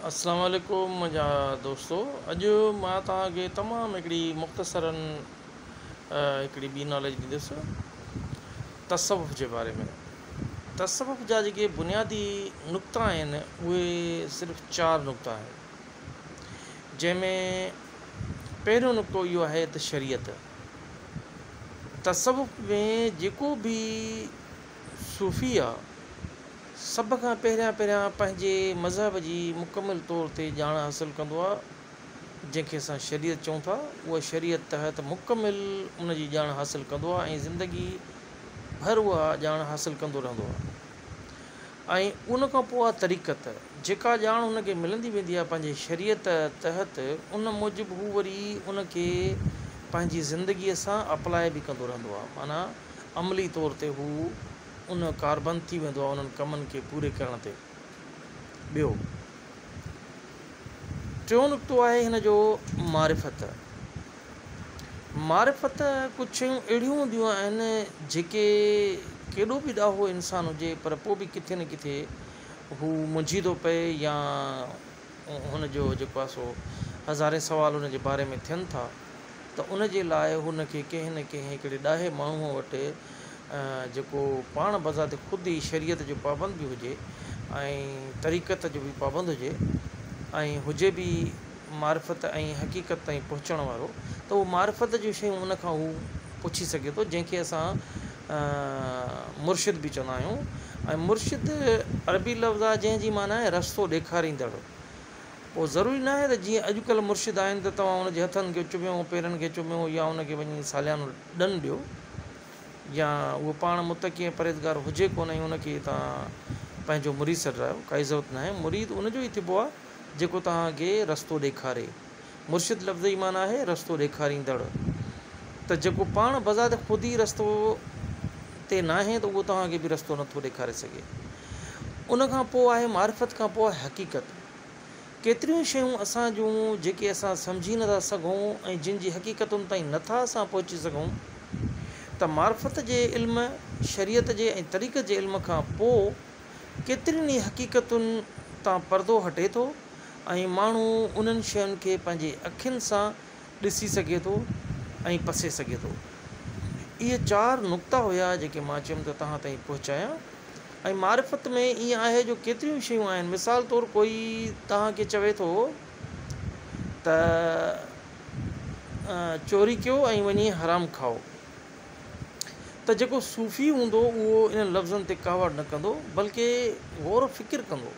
अस्सलाम वालेकुम मुंहिंजा दोस्तों। अॼु मां तव्हांखे तमामु हिकिड़ी मुख़्तसरन हिकिड़ी ॿी नॉलेज ॾींदुसि तसव्वुफ़ जे बारे में। तसव्वुफ़ जा जेके बुनियादी नुक़्ता आहिनि उहे सिर्फ़ु 4 नुक़्ता आहिनि, जंहिंमें पहिरियों नुक़्तो इहो आहे त शरीयत। तसव्वुफ़ में जेको बि सूफ़ी आहे सभ खां पहिरियां पंहिंजे मज़हब जी मुकमिल तौर ते ॼाण हासिलु कंदो आहे, जंहिंखे असां शरीयत चऊं था। उहा शरीयत तहत मुकमिल उन जी ॼाण हासिलु कंदो आहे ऐं ज़िंदगी भर उहा ॼाण हासिलु कंदो रहंदो आहे। ऐं उन खां पोइ आहे तरीक़त। जेका ॼाण हुनखे मिलंदी वेंदी आहे पंहिंजे शरीयत तहत, उन मूजिबि हू वरी उनखे पंहिंजी ज़िंदगीअ सां अप्लाए बि कंदो रहंदो आहे, माना अमली तौर ते हू उन कारबंद थी वेंदो आहे उन्हनि कमनि खे पूरे करण ते। ॿियो टियों नुक़्तो आहे हिन जो मारिफ़त। मारिफ़त कुझु शयूं अहिड़ियूं हूंदियूं आहिनि जेके केॾो बि ॾाहो इंसानु हुजे पर पोइ बि किथे न किथे हू मुंझी थो पए, या हुनजो जेको आहे सो हज़ारे सवाल हुन जे बारे में थियनि था, त उन जे लाइ हुनखे कंहिं न कंहिं हिकिड़े ॾाहे माण्हूअ वटि जेको पाण बज़ाति ख़ुदि ई शरीयत जो पाबंद बि हुजे ऐं तरीक़त जो बि पाबंद हुजे ऐं हुजे बि मारिफ़त ऐं हक़ीक़त ताईं पहुचण वारो, त उहो मारिफ़त जूं शयूं उन खां हू पुछी सघे थो, जंहिंखे असां मुर्शिद बि चवंदा आहियूं। ऐं मुर्शिद अरबी लफ़्ज़ आहे जंहिंजी माना आहे रस्तो ॾेखारींदड़। पोइ ज़रूरी न आहे त जीअं अॼुकल्ह मुर्शिद आहिनि त तव्हां हुनजे हथनि खे चुमियो, पेरनि खे चुमियो, या हुनखे वञी सालियानो ॾंडु ॾियो, या उहो पाण मुतक़ी परहेज़गार हुजे कोन ऐं हुनखे तव्हां पंहिंजो मुरीद सॾायो, काई ज़रूरत न आहे। मुरीद उनजो ई थिबो आहे जेको तव्हांखे रस्तो ॾेखारे। मुर्शिद लफ़्ज़ जी माना आहे रस्तो ॾेखारींदड़। त जेको पाण बज़ाति ख़ुदि ई रस्तो ते न आहे त उहो तव्हांखे बि रस्तो नथो ॾेखारे सघे। उन खां पोइ आहे मारिफ़त खां पोइ आहे हक़ीक़त। केतिरियूं शयूं असां जूं जेके असां सम्झी नथा सघूं ऐं जिन जी हक़ीक़तुनि ताईं नथा असां पहुची सघूं, त मारिफ़त जे इल्म, शरीयत जे ऐं तरीक़त जे इल्म खां पोइ केतिरियुनि ई हक़ीक़तुनि तां पर्दो हटे थो ऐं माण्हू उन्हनि शयुनि खे पंहिंजे अखियुनि सां ॾिसी सघे थो ऐं पसे सघे थो। इहे 4 नुक़्ता हुया जेके मां चयुमि त तव्हां ताईं पहुचायां। ऐं मारिफ़त में ईअं आहे जो केतिरियूं शयूं आहिनि। मिसाल तौरु कोई तव्हांखे चवे थो त चोरी कयो ऐं वञी हराम खाओ, त जेको सूफ़ी हूंदो उहो इन लफ़्ज़नि ते कावड़ न कंदो, बल्कि गौर फ़िकिर कंदो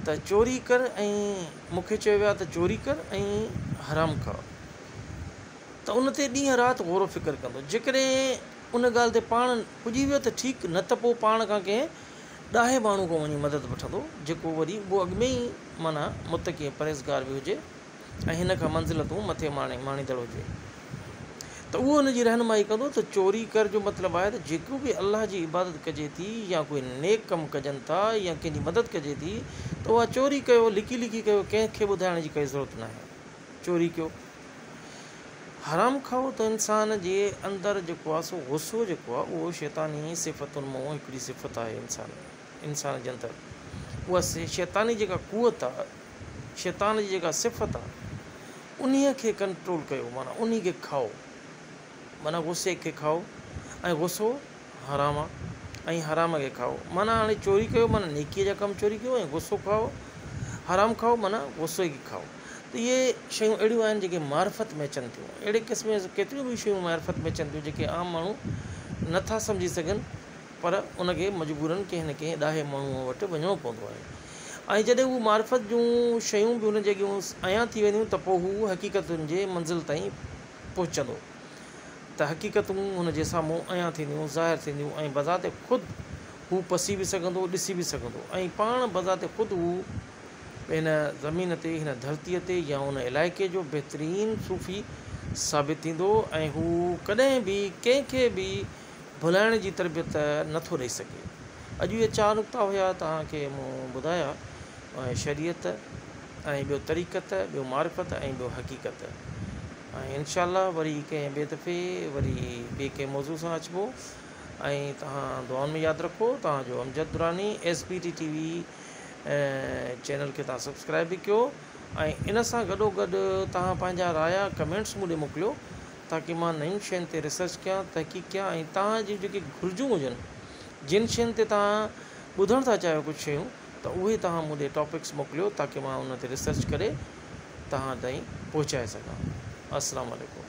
त चोरी कर ऐं मूंखे चयो वियो आहे त चोरी कर ऐं हराम खा, त उन ते ॾींहं राति गौर फ़िकिर कंदो। जेकॾहिं उन ॻाल्हि ते पाण पुॼी वियो त ठीकु, न त पोइ पाण खां कंहिं ॾाहे माण्हू खां वञी मदद वठंदो, जेको वरी उहो अॻु में ई माना मुतक़ी परहेज़गार बि हुजे ऐं हिन खां मंज़िलतूं मथे माणींदड़ हुजे, त उहो हुनजी रहनुमाई कंदो। त चोरी कर जो मतिलबु आहे त जेको बि अलाह जी इबादत कजे थी या कोई नेक कमु कजनि था या कंहिंजी मदद कजे थी, त उहा चोरी कयो, लिकी लिकी कयो, कंहिंखे ॿुधाइण जी काई ज़रूरत न आहे, चोरी कयो। हराम खाओ त इंसान जे अंदरि जेको आहे सो गुस्सो जेको आहे उहो शैतानी सिफ़तुनि मां हिकिड़ी सिफ़त आहे इंसान जे अंदरि। उहा शैतानी जेका क़ुवत आहे, शैतान जी जेका सिफ़त आहे, उन्हीअ खे कंट्रोल कयो, माना उन्ही खे खाओ, माना गुस्से खे खाओ। ऐं गुस्सो हराम आहे ऐं हराम खे खाओ, माना हाणे चोरी कयो माना नेकीअ जा कमु चोरी कयो, ऐं गुस्सो खाओ, हराम खाओ माना गुस्से खे खाओ। त इहे शयूं अहिड़ियूं आहिनि जेके मारिफ़त में अचनि थियूं। अहिड़े क़िस्म केतिरियूं बि शयूं मारिफ़त में अचनि थियूं जेके आम माण्हू नथा सम्झी सघनि, पर उनखे मजबूरनि कंहिं न कंहिं ॾाहे माण्हूअ वटि वञिणो पवंदो आहे। ऐं जॾहिं हू मारिफ़त जूं शयूं बि हुन जॻहियूं अयां थी वेंदियूं, त पोइ हू हक़ीक़तुनि जे मंज़िल ताईं पहुचंदो, त हक़ीक़तूं हुन जे साम्हूं अयां थींदियूं, ज़ाहिर थींदियूं, ऐं बज़ाति ख़ुदि हू पसी बि सघंदो, ॾिसी बि सघंदो, ऐं पाण बज़ाति ख़ुदि हू हिन ज़मीन ते, हिन धरतीअ ते या हुन इलाइक़े जो बहितरीनु सूफ़ी साबित थींदो, ऐं हू कॾहिं बि कंहिंखे बि भुलाइण जी तरबियत नथो ॾेई सघे। अॼु इहे 4 नुक़्ता हुया तव्हांखे मूं ॿुधाया, ऐं शरीयत ऐं ॿियो तरीक़त, ॿियो मारिफ़त ऐं ॿियो हक़ीक़त। ऐं इनशा अल्लाह वरी कंहिं ॿिए दफ़े वरी ॿिए कंहिं मौज़ू सां अचिबो। ऐं तव्हां दुआउनि में यादि रखो, तव्हांजो Amjad Durrani, SBT TV channel खे तव्हां सब्सक्राइब बि कयो ऐं इन सां गॾोगॾु तव्हां पंहिंजा राया कमेंट्स मूं ॾे मोकिलियो ताकी मां नयूं शयुनि ते रिसर्च कयां, तहक़ीक़ कयां ऐं तव्हांजी जेकी घुरिजूं हुजनि जिन शयुनि ते तव्हां ॿुधणु था चाहियो कुझु शयूं त उहे तव्हां मूं ॾे टॉपिक्स मोकिलियो ताकी मां उन ते रिसर्च करे तव्हां ताईं पहुचाए सघां। अस्सलाम वालेकुम।